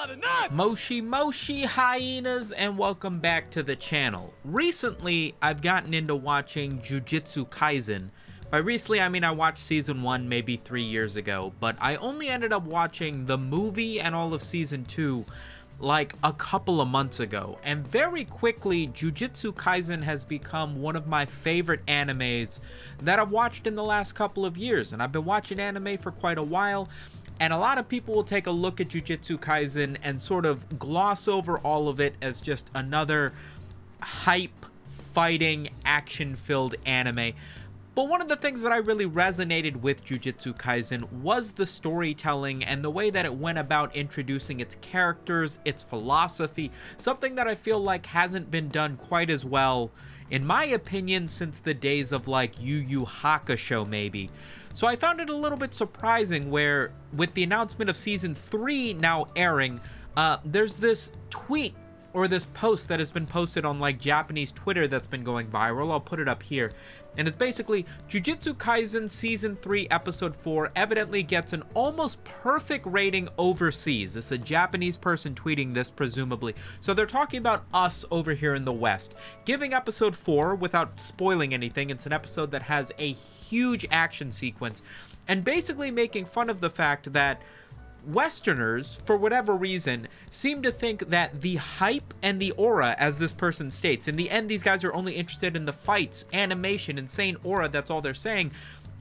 lot of nuts! Moshi Moshi hyenas, and welcome back to the channel. Recently, I've gotten into watching Jujutsu Kaisen. By recently, I mean I watched season 1 maybe 3 years ago, but I only ended up watching the movie and all of season 2 like a couple of months ago. And very quickly, Jujutsu Kaisen has become one of my favorite animes that I've watched in the last couple of years. And I've been watching anime for quite a while. And a lot of people will take a look at Jujutsu Kaisen and sort of gloss over all of it as just another hype, fighting, action-filled anime. But one of the things that I really resonated with Jujutsu Kaisen was the storytelling and the way that it went about introducing its characters, its philosophy, something that I feel like hasn't been done quite as well, in my opinion, since the days of like Yu Yu Hakusho maybe. So I found it a little bit surprising where, with the announcement of season 3 now airing, there's this tweet or this post that has been posted on like Japanese Twitter that's been going viral. I'll put it up here. And it's basically, Jujutsu Kaisen Season 3 Episode 4 evidently gets an almost perfect rating overseas. It's a Japanese person tweeting this, presumably. So they're talking about us over here in the West. Giving Episode 4, without spoiling anything, it's an episode that has a huge action sequence. And basically making fun of the fact that Westerners, for whatever reason, seem to think that the hype and the aura, as this person states, in the end these guys are only interested in the fights, animation, insane aura, that's all they're saying.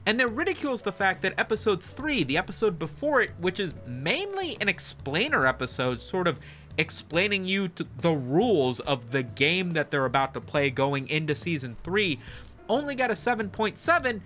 And then ridicules the fact that episode 3, the episode before it, which is mainly an explainer episode, sort of explaining you to the rules of the game that they're about to play going into season 3, only got a 7.7.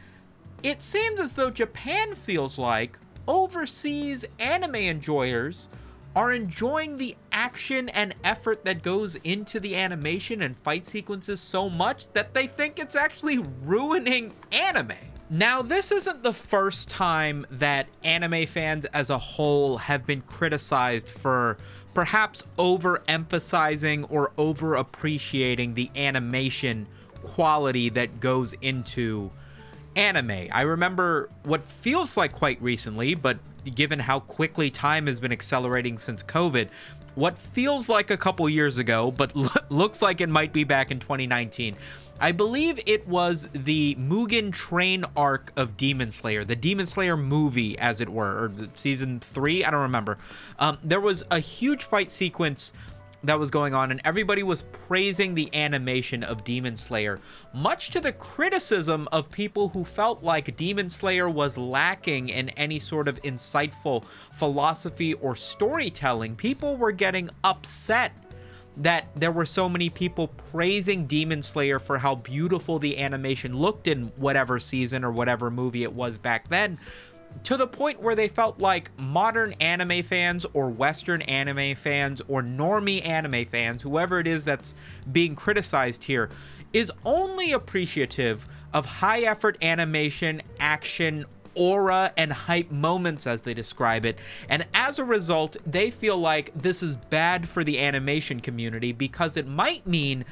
It seems as though Japan feels like overseas anime enjoyers are enjoying the action and effort that goes into the animation and fight sequences so much that they think it's actually ruining anime. Now, this isn't the first time that anime fans as a whole have been criticized for perhaps overemphasizing or over-appreciating the animation quality that goes into anime. I remember what feels like quite recently, but given how quickly time has been accelerating since COVID, what feels like a couple years ago, but looks like it might be back in 2019. I believe it was the Mugen Train arc of Demon Slayer, the Demon Slayer movie, as it were, or season 3, I don't remember. There was a huge fight sequence that was going on, and everybody was praising the animation of Demon Slayer, much to the criticism of people who felt like Demon Slayer was lacking in any sort of insightful philosophy or storytelling. People were getting upset that there were so many people praising Demon Slayer for how beautiful the animation looked in whatever season or whatever movie it was back then, to the point where they felt like modern anime fans or Western anime fans or normie anime fans, whoever it is that's being criticized here, is only appreciative of high effort animation, action, aura, and hype moments, as they describe it. And as a result, they feel like this is bad for the animation community because it might mean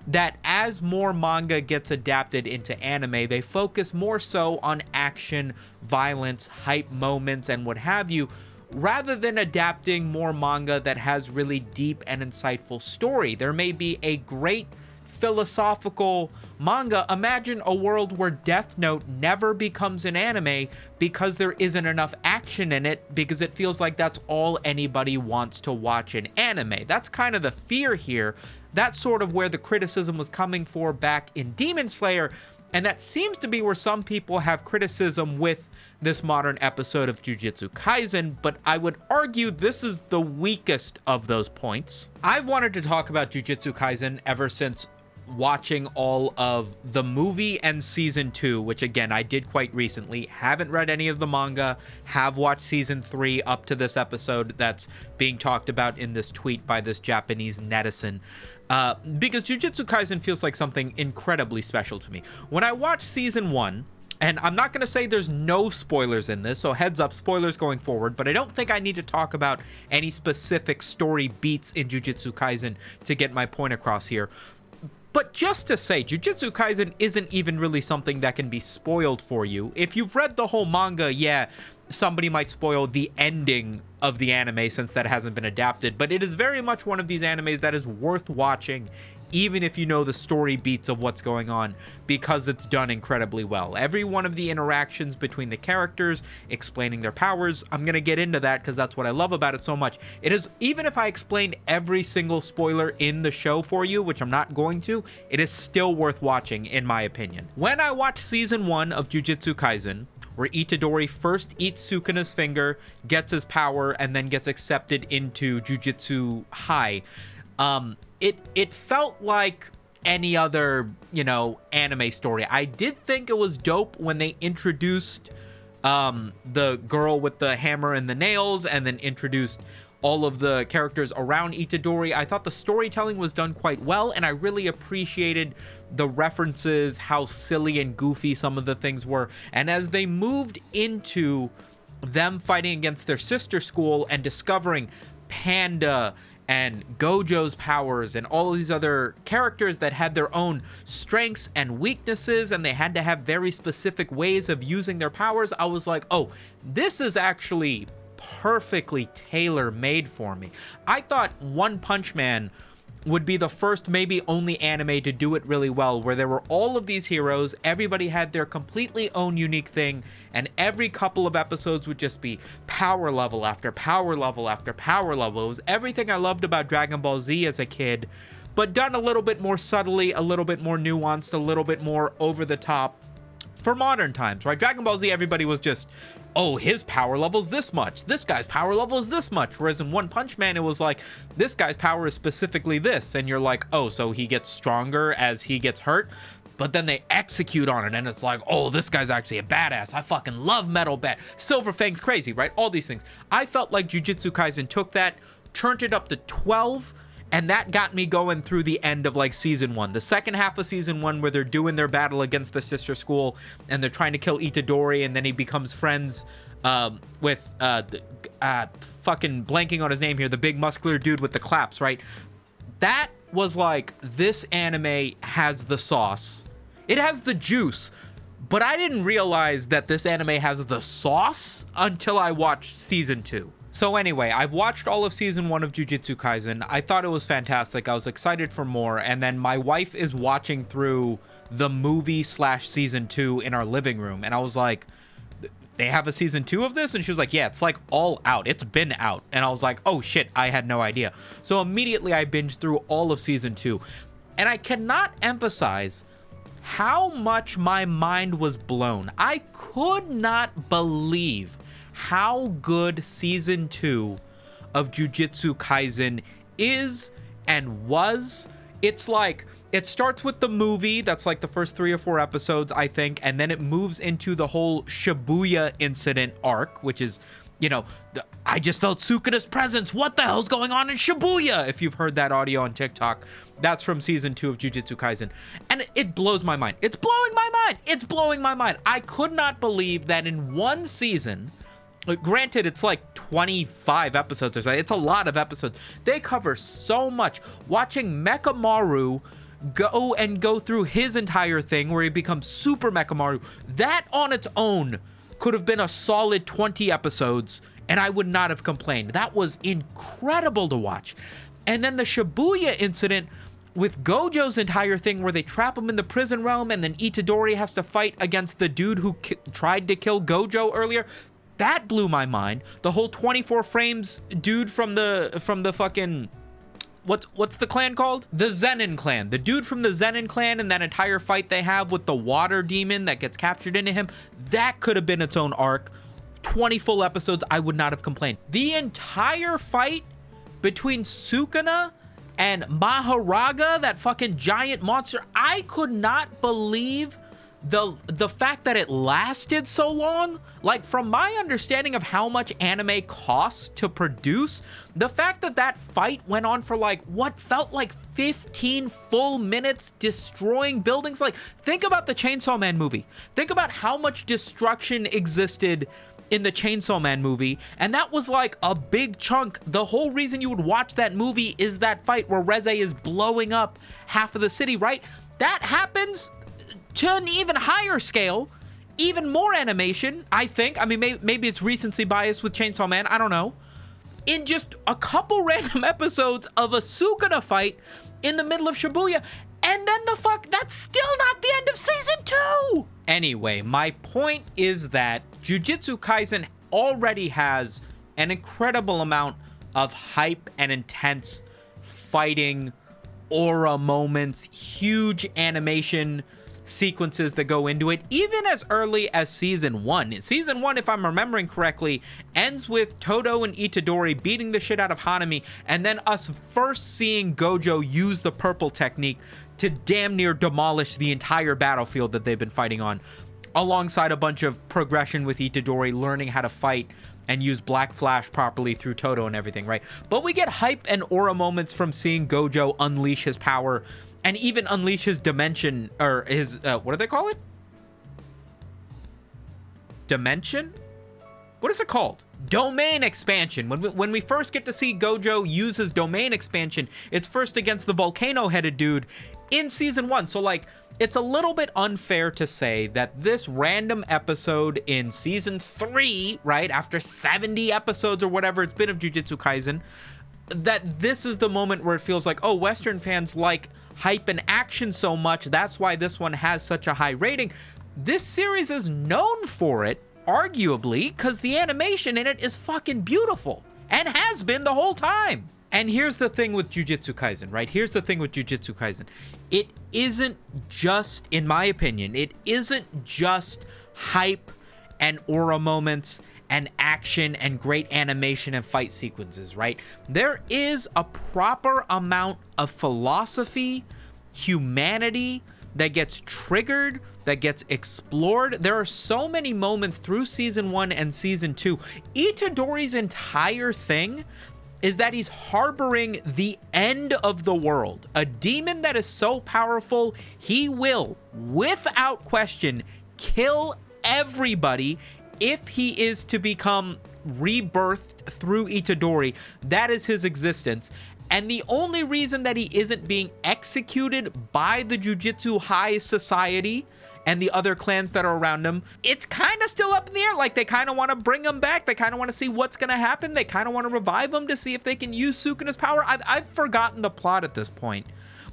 that as more manga gets adapted into anime, they focus more so on action, violence, hype moments, and what have you, rather than adapting more manga that has really deep and insightful story. There may be a great philosophical manga. Imagine a world where Death Note never becomes an anime because there isn't enough action in it, because it feels like that's all anybody wants to watch in anime. That's kind of the fear here. That's sort of where the criticism was coming for back in Demon Slayer, and that seems to be where some people have criticism with this modern episode of Jujutsu Kaisen, but I would argue this is the weakest of those points. I've wanted to talk about Jujutsu Kaisen ever since watching all of the movie and season 2, which again I did quite recently. Haven't read any of the manga, have watched season 3 up to this episode that's being talked about in this tweet by this Japanese netizen. Because Jujutsu Kaisen feels like something incredibly special to me. When I watched season 1, and I'm not going to say there's no spoilers in this, so heads up, spoilers going forward, but I don't think I need to talk about any specific story beats in Jujutsu Kaisen to get my point across here. But just to say, Jujutsu Kaisen isn't even really something that can be spoiled for you. If you've read the whole manga, yeah, somebody might spoil the ending of the anime since that hasn't been adapted, but it is very much one of these animes that is worth watching even if you know the story beats of what's going on, because it's done incredibly well. Every one of the interactions between the characters, explaining their powers, I'm going to get into that because that's what I love about it so much. It is, even if I explained every single spoiler in the show for you, which I'm not going to, it is still worth watching in my opinion. When I watched season 1 of Jujutsu Kaisen, where Itadori first eats Sukuna's finger, gets his power, and then gets accepted into Jujutsu High, it felt like any other, anime story. I did think it was dope when they introduced the girl with the hammer and the nails, and then introduced all of the characters around Itadori. I thought the storytelling was done quite well, and I really appreciated the references, how silly and goofy some of the things were. And as they moved into them fighting against their sister school and discovering Panda and Gojo's powers and all of these other characters that had their own strengths and weaknesses, and they had to have very specific ways of using their powers, I was like, oh, this is actually perfectly tailor-made for me. I thought One Punch Man would be the first, maybe only anime to do it really well, where there were all of these heroes, everybody had their completely own unique thing, and every couple of episodes would just be power level after power level after power level. It was everything I loved about Dragon Ball Z as a kid, but done a little bit more subtly, a little bit more nuanced, a little bit more over the top for modern times, right? Dragon Ball Z, everybody was just, oh, his power level's this much, this guy's power level is this much, whereas in One Punch Man, it was like, this guy's power is specifically this, and you're like, oh, so he gets stronger as he gets hurt, but then they execute on it, and it's like, oh, this guy's actually a badass, I fucking love Metal Bat, Silver Fang's crazy, right? All these things. I felt like Jujutsu Kaisen took that, turned it up to 12, and that got me going through the end of like season 1. The second half of season 1, where they're doing their battle against the sister school and they're trying to kill Itadori, and then he becomes friends with fucking blanking on his name here, the big muscular dude with the claps, right? That was like, this anime has the sauce. It has the juice. But I didn't realize that this anime has the sauce until I watched season 2. So anyway, I've watched all of season 1 of Jujutsu Kaisen. I thought it was fantastic. I was excited for more. And then my wife is watching through the movie / season 2 in our living room. And I was like, they have a season 2 of this? And she was like, yeah, it's like all out. It's been out. And I was like, oh shit, I had no idea. So immediately I binged through all of season 2. And I cannot emphasize how much my mind was blown. I could not believe how good season 2 of Jujutsu Kaisen is and was. It's like, it starts with the movie, that's like the first 3 or 4 episodes, I think, and then it moves into the whole Shibuya incident arc, which is, I just felt Sukuna's presence, what the hell's going on in Shibuya? If you've heard that audio on TikTok, that's from season 2 of Jujutsu Kaisen. And it blows my mind. It's blowing my mind. It's blowing my mind. I could not believe that in one season, granted, it's like 25 episodes or something. It's a lot of episodes. They cover so much. Watching Mekamaru go through his entire thing where he becomes Super Mekamaru, that on its own could have been a solid 20 episodes, and I would not have complained. That was incredible to watch. And then the Shibuya incident with Gojo's entire thing where they trap him in the prison realm, and then Itadori has to fight against the dude who tried to kill Gojo earlier. That blew my mind. The whole 24 frames dude from the fucking, what's the clan called? The Zenin clan. The dude from the Zenin clan, and that entire fight they have with the water demon that gets captured into him, that could have been its own arc. 20 full episodes, I would not have complained. The entire fight between Sukuna and Maharaga, that fucking giant monster, I could not believe the fact that it lasted so long. Like, from my understanding of how much anime costs to produce, the fact that that fight went on for like what felt like 15 full minutes, destroying buildings. Like, think about the Chainsaw Man movie. Think about how much destruction existed in the Chainsaw Man movie, and that was like a big chunk. The whole reason you would watch that movie is that fight where Reze is blowing up half of the city, right? That happens to an even higher scale, even more animation, I think. I mean, maybe it's recency bias with Chainsaw Man, I don't know. In just a couple random episodes of a Sukuna fight in the middle of Shibuya, and then that's still not the end of season 2! Anyway, my point is that Jujutsu Kaisen already has an incredible amount of hype and intense fighting, aura moments, huge animation sequences that go into it, even as early as season 1. Season 1, if I'm remembering correctly, ends with Todo and Itadori beating the shit out of Hanami, and then us first seeing Gojo use the purple technique to damn near demolish the entire battlefield that they've been fighting on, alongside a bunch of progression with Itadori learning how to fight and use Black Flash properly through Todo and everything, right? But we get hype and aura moments from seeing Gojo unleash his power and even unleash his dimension, or his, what do they call it? Dimension? What is it called? Domain expansion. When we first get to see Gojo use his domain expansion, it's first against the volcano-headed dude in season 1. So, like, it's a little bit unfair to say that this random episode in season 3, right, after 70 episodes or whatever it's been of Jujutsu Kaisen, that this is the moment where it feels like, oh, Western fans like hype and action so much, that's why this one has such a high rating. This series is known for it, arguably, because the animation in it is fucking beautiful, and has been the whole time. And here's the thing with Jujutsu Kaisen, right? Here's the thing with Jujutsu Kaisen. It isn't just, in my opinion, it isn't just hype and aura moments and action and great animation and fight sequences, right? There is a proper amount of philosophy, humanity that gets triggered, that gets explored. There are so many moments through season 1 and season 2. Itadori's entire thing is that he's harboring the end of the world. A demon that is so powerful, he will, without question, kill everybody if he is to become rebirthed through Itadori. That is his existence. And the only reason that he isn't being executed by the Jujutsu High Society and the other clans that are around him, it's kind of still up in the air. Like, they kind of want to bring him back. They kind of want to see what's going to happen. They kind of want to revive him to see if they can use Sukuna's power. I've forgotten the plot at this point.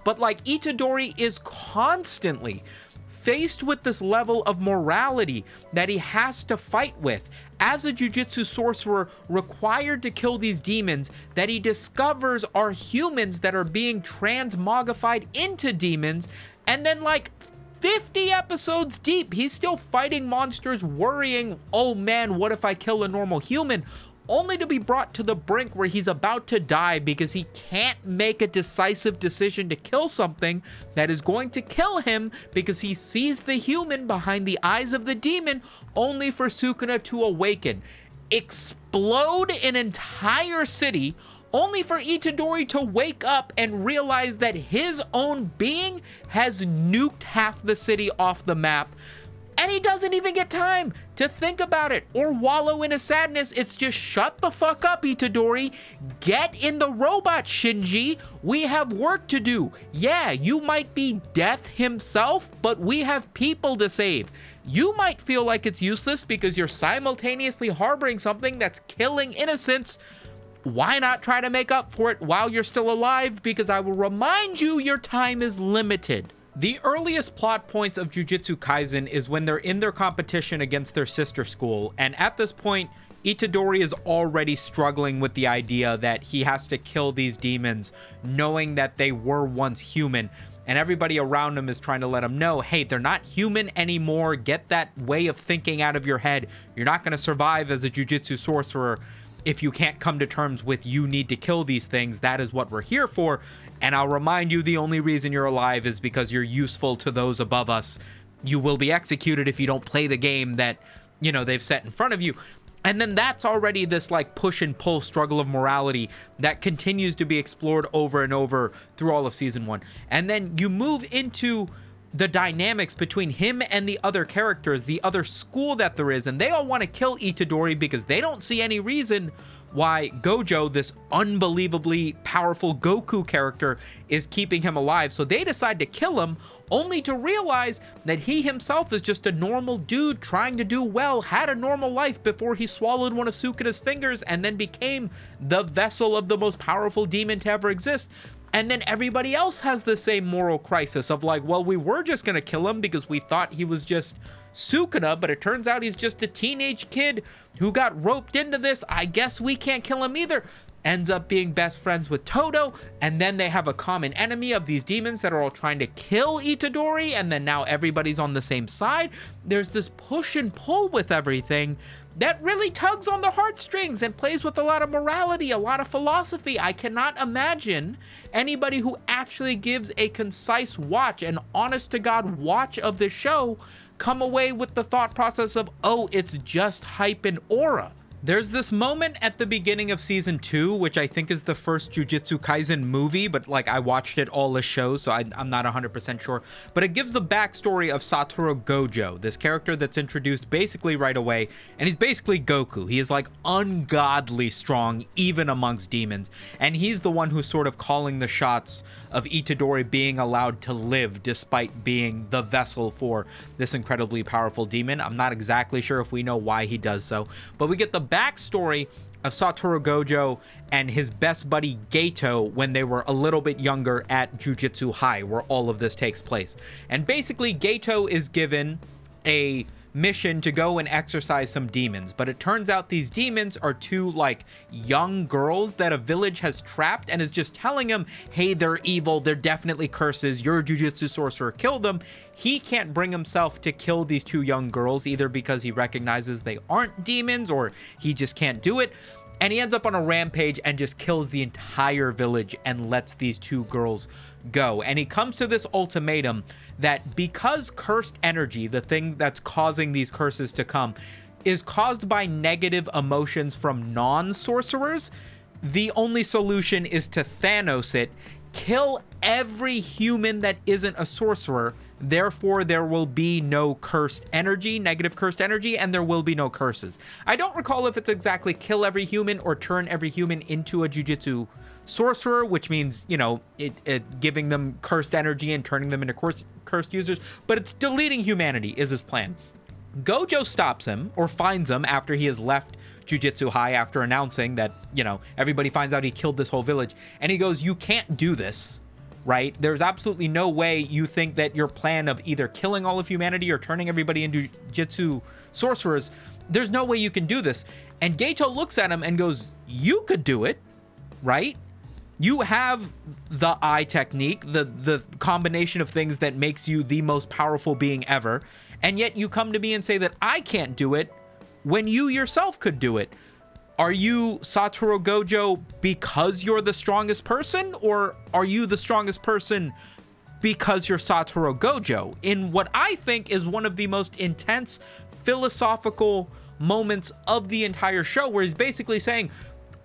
But, like, Itadori is constantly faced with this level of morality that he has to fight with as a jujutsu sorcerer required to kill these demons that he discovers are humans that are being transmogrified into demons. And then, like, 50 episodes deep, he's still fighting monsters, worrying, oh man, what if I kill a normal human? Only to be brought to the brink where he's about to die because he can't make a decisive decision to kill something that is going to kill him, because he sees the human behind the eyes of the demon, only for Sukuna to awaken, explode an entire city, only for Itadori to wake up and realize that his own being has nuked half the city off the map. And he doesn't even get time to think about it or wallow in his sadness. It's just, shut the fuck up, Itadori. Get in the robot, Shinji. We have work to do. Yeah, you might be Death himself, but we have people to save. You might feel like it's useless because you're simultaneously harboring something that's killing innocents. Why not try to make up for it while you're still alive? Because I will remind you, your time is limited. The earliest plot points of Jujutsu Kaisen is when they're in their competition against their sister school, and at this point, Itadori is already struggling with the idea that he has to kill these demons, knowing that they were once human, and everybody around him is trying to let him know, hey, they're not human anymore, get that way of thinking out of your head, you're not going to survive as a Jujutsu sorcerer if you can't come to terms with you need to kill these things. That is what we're here for. And I'll remind you, the only reason you're alive is because you're useful to those above us. You will be executed if you don't play the game that, you know, they've set in front of you. And then that's already this like push and pull struggle of morality that continues to be explored over and over through all of season 1. And then you move into the dynamics between him and the other characters, the other school that there is, and they all want to kill Itadori because they don't see any reason why Gojo, this unbelievably powerful Goku character, is keeping him alive. So they decide to kill him, only to realize that he himself is just a normal dude trying to do well, had a normal life before he swallowed one of Sukuna's fingers and then became the vessel of the most powerful demon to ever exist. And then everybody else has the same moral crisis of like, well, we were just gonna kill him because we thought he was just Sukuna, but it turns out he's just a teenage kid who got roped into this. I guess we can't kill him either. Ends up being best friends with Todo, and then they have a common enemy of these demons that are all trying to kill Itadori, and then now everybody's on the same side. There's this push and pull with everything that really tugs on the heartstrings and plays with a lot of morality, a lot of philosophy. I cannot imagine anybody who actually gives a concise watch, an honest-to-God watch of this show, come away with the thought process of, oh, it's just hype and aura. There's this moment at the beginning of season 2, which I think is the first Jujutsu Kaisen movie, but like I watched it all as shows, so I'm not 100% sure. But it gives the backstory of Satoru Gojo, this character that's introduced basically right away, and he's basically Goku. He is like ungodly strong, even amongst demons, and he's the one who's sort of calling the shots of Itadori being allowed to live despite being the vessel for this incredibly powerful demon. I'm not exactly sure if we know why he does so, but we get the backstory of Satoru Gojo and his best buddy Geto when they were a little bit younger at Jujutsu High, where all of this takes place. And basically Geto is given a mission to go and exorcise some demons, but it turns out these demons are two like young girls that a village has trapped and is just telling him, hey, they're evil, they're definitely curses, you're a jujutsu sorcerer, kill them. He can't bring himself to kill these two young girls, either because he recognizes they aren't demons or he just can't do it. And he ends up on a rampage and just kills the entire village and lets these two girls go. And he comes to this ultimatum that because cursed energy, the thing that's causing these curses to come, is caused by negative emotions from non-sorcerers, the only solution is to Thanos it, kill every human that isn't a sorcerer. Therefore, there will be no cursed energy, negative cursed energy, and there will be no curses. I don't recall if it's exactly kill every human or turn every human into a jujutsu sorcerer, which means, you know, it giving them cursed energy and turning them into cursed users, but it's deleting humanity is his plan. Gojo stops him, or finds him after he has left Jujutsu High after announcing that, you know, everybody finds out he killed this whole village, and he goes, you can't do this. Right? There's absolutely no way you think that your plan of either killing all of humanity or turning everybody into jujutsu sorcerers, there's no way you can do this. And Geto looks at him and goes, you could do it, right? You have the eye technique, the combination of things that makes you the most powerful being ever, and yet you come to me and say that I can't do it when you yourself could do it. Are you Satoru Gojo because you're the strongest person, or are you the strongest person because you're Satoru Gojo? In what I think is one of the most intense philosophical moments of the entire show, where he's basically saying,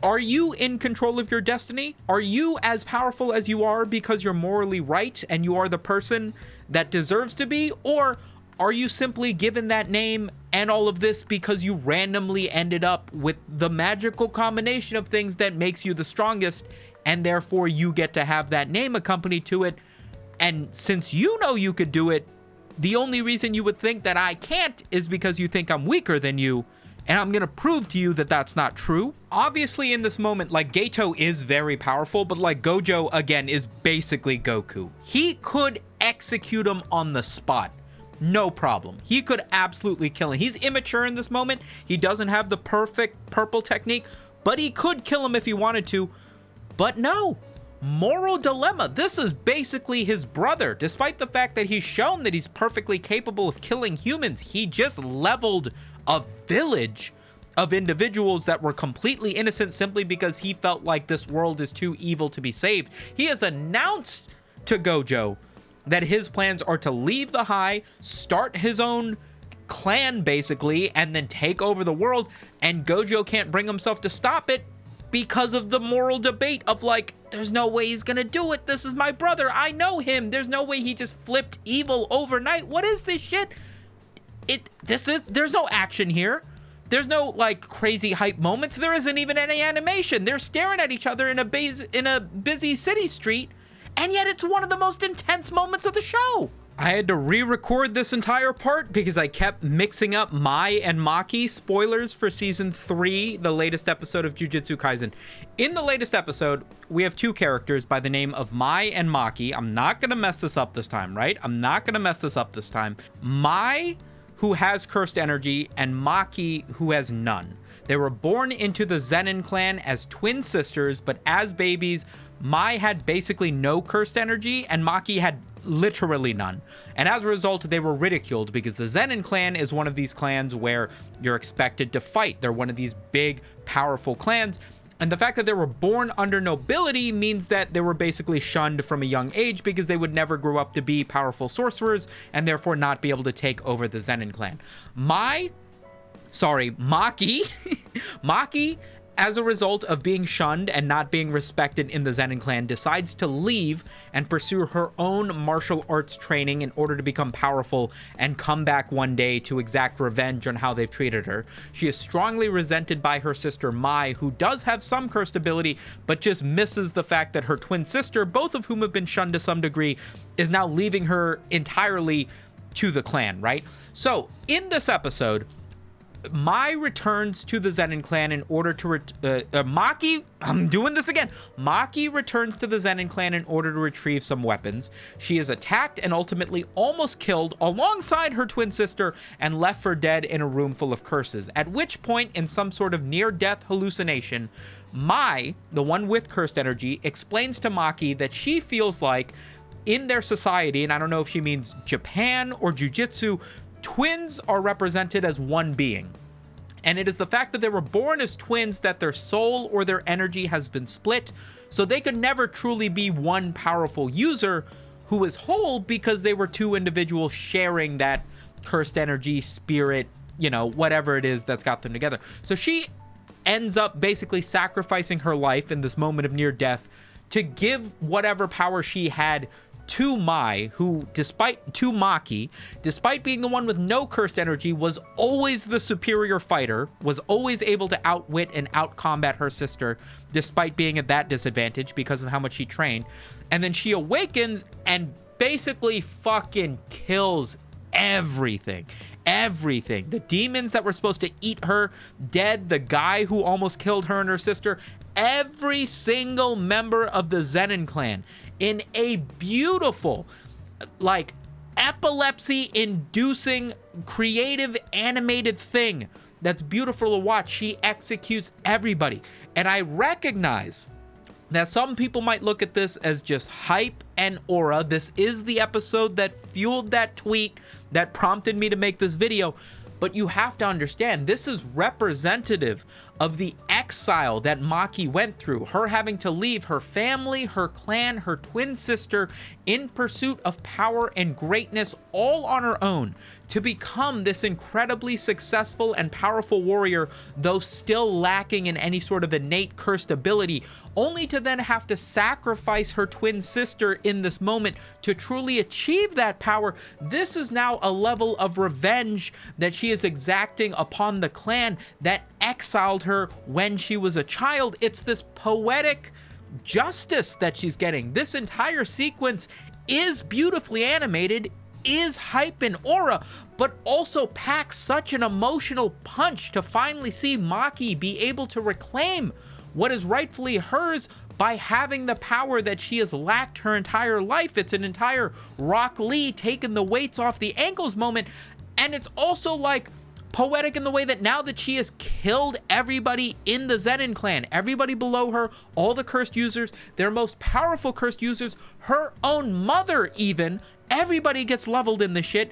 are you in control of your destiny? Are you as powerful as you are because you're morally right and you are the person that deserves to be? Or are you simply given that name and all of this because you randomly ended up with the magical combination of things that makes you the strongest, and therefore you get to have that name accompanied to it? And since you know you could do it, the only reason you would think that I can't is because you think I'm weaker than you, and I'm gonna prove to you that that's not true. Obviously in this moment, like, Geto is very powerful, but like, Gojo again is basically Goku. He could execute him on the spot. No problem. He could absolutely kill him. He's immature in this moment. He doesn't have the perfect purple technique, but he could kill him if he wanted to. But no. Moral dilemma. This is basically his brother. Despite the fact that he's shown that he's perfectly capable of killing humans, he just leveled a village of individuals that were completely innocent simply because he felt like this world is too evil to be saved. He has announced to Gojo that his plans are to leave the High, start his own clan basically, and then take over the world, and Gojo can't bring himself to stop it because of the moral debate of like, there's no way he's gonna do it. This is my brother. I know him. There's no way he just flipped evil overnight. What is this shit? There's no action here. There's no like crazy hype moments. There isn't even any animation. They're staring at each other in a busy city street, and yet it's one of the most intense moments of the show. I had to re-record this entire part because I kept mixing up Mai and Maki. Spoilers for season 3, the latest episode of Jujutsu Kaisen. In the latest episode, we have two characters by the name of Mai and Maki. I'm not gonna mess this up this time, right? I'm not gonna mess this up this time. Mai, who has cursed energy, and Maki, who has none. They were born into the Zenin clan as twin sisters, but as babies, Mai had basically no cursed energy, and Maki had literally none. And as a result, they were ridiculed because the Zenin clan is one of these clans where you're expected to fight. They're one of these big, powerful clans. And the fact that they were born under nobility means that they were basically shunned from a young age because they would never grow up to be powerful sorcerers and therefore not be able to take over the Zenin clan. Maki, Maki, as a result of being shunned and not being respected in the Zenin clan, decides to leave and pursue her own martial arts training in order to become powerful and come back one day to exact revenge on how they've treated her. She is strongly resented by her sister Mai, who does have some cursed ability, but just misses the fact that her twin sister, both of whom have been shunned to some degree, is now leaving her entirely to the clan, right? So, in this episode, Mai returns to the Zenin clan in order to Maki returns to the Zenin clan in order to retrieve some weapons. She is attacked and ultimately almost killed alongside her twin sister and left for dead in a room full of curses, at which point, in some sort of near-death hallucination, Mai, the one with cursed energy, explains to Maki that she feels like in their society, and I don't know if she means Japan or Jujutsu, twins are represented as one being. And it is the fact that they were born as twins that their soul or their energy has been split, so they could never truly be one powerful user who is whole because they were two individuals sharing that cursed energy, spirit, you know, whatever it is that's got them together. So she ends up basically sacrificing her life in this moment of near death to give whatever power she had to Mai, who, Maki, despite being the one with no cursed energy, was always the superior fighter, was always able to outwit and outcombat her sister, despite being at that disadvantage because of how much she trained. And then she awakens and basically fucking kills everything. Everything. The demons that were supposed to eat her dead, the guy who almost killed her and her sister, every single member of the Zenin clan in a beautiful, like, epilepsy-inducing, creative, animated thing that's beautiful to watch. She executes everybody. And I recognize that some people might look at this as just hype and aura. This is the episode that fueled that tweet that prompted me to make this video. But you have to understand, this is representative of the exile that Maki went through. Her having to leave her family, her clan, her twin sister in pursuit of power and greatness all on her own to become this incredibly successful and powerful warrior, though still lacking in any sort of innate cursed ability, only to then have to sacrifice her twin sister in this moment to truly achieve that power. This is now a level of revenge that she is exacting upon the clan that exiled her when she was a child. It's this poetic justice that she's getting. This entire sequence is beautifully animated, is hype and aura, but also packs such an emotional punch to finally see Maki be able to reclaim what is rightfully hers by having the power that she has lacked her entire life. It's an entire Rock Lee taking the weights off the ankles moment, and it's also like poetic in the way that now that she has killed everybody in the Zenin clan, everybody below her, all the cursed users, their most powerful cursed users, her own mother even, everybody gets leveled in this shit.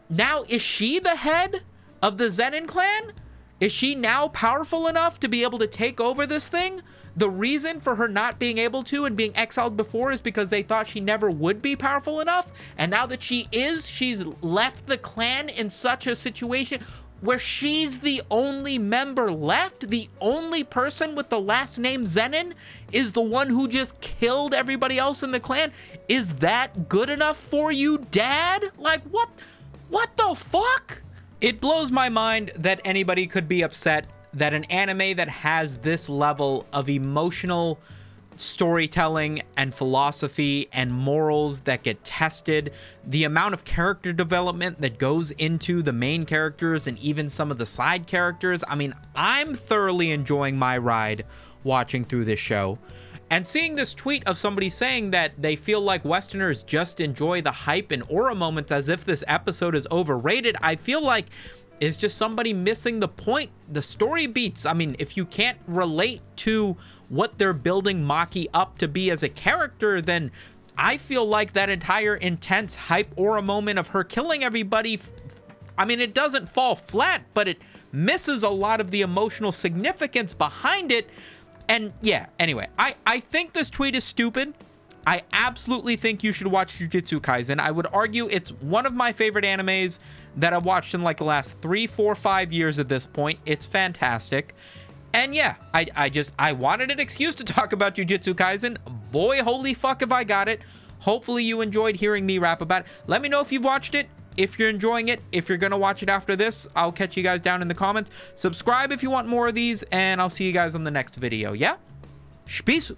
Now, is she the head of the Zenin clan? Is she now powerful enough to be able to take over this thing? The reason for her not being able to and being exiled before is because they thought she never would be powerful enough. And now that she is, she's left the clan in such a situation. where she's the only member left, the only person with the last name Zenin is the one who just killed everybody else in the clan. Is that good enough for you, Dad? Like, what the fuck? It blows my mind that anybody could be upset that an anime that has this level of emotional storytelling and philosophy and morals that get tested, the amount of character development that goes into the main characters and even some of the side characters. I mean, I'm thoroughly enjoying my ride watching through this show. And seeing this tweet of somebody saying that they feel like Westerners just enjoy the hype and aura moments as if this episode is overrated, I feel like is just somebody missing the point. The story beats. I mean, if you can't relate to what they're building Maki up to be as a character, then I feel like that entire intense hype aura moment of her killing everybody, I mean, it doesn't fall flat, but it misses a lot of the emotional significance behind it. And yeah, anyway, I think this tweet is stupid. I absolutely think you should watch Jujutsu Kaisen. I would argue it's one of my favorite animes that I've watched in like the last 3, 4, 5 years at this point. It's fantastic. And yeah, I wanted an excuse to talk about Jujutsu Kaisen. Boy, holy fuck if I got it. Hopefully you enjoyed hearing me rap about it. Let me know if you've watched it, if you're enjoying it, if you're gonna watch it after this. I'll catch you guys down in the comments. Subscribe if you want more of these, and I'll see you guys on the next video, yeah? Peace.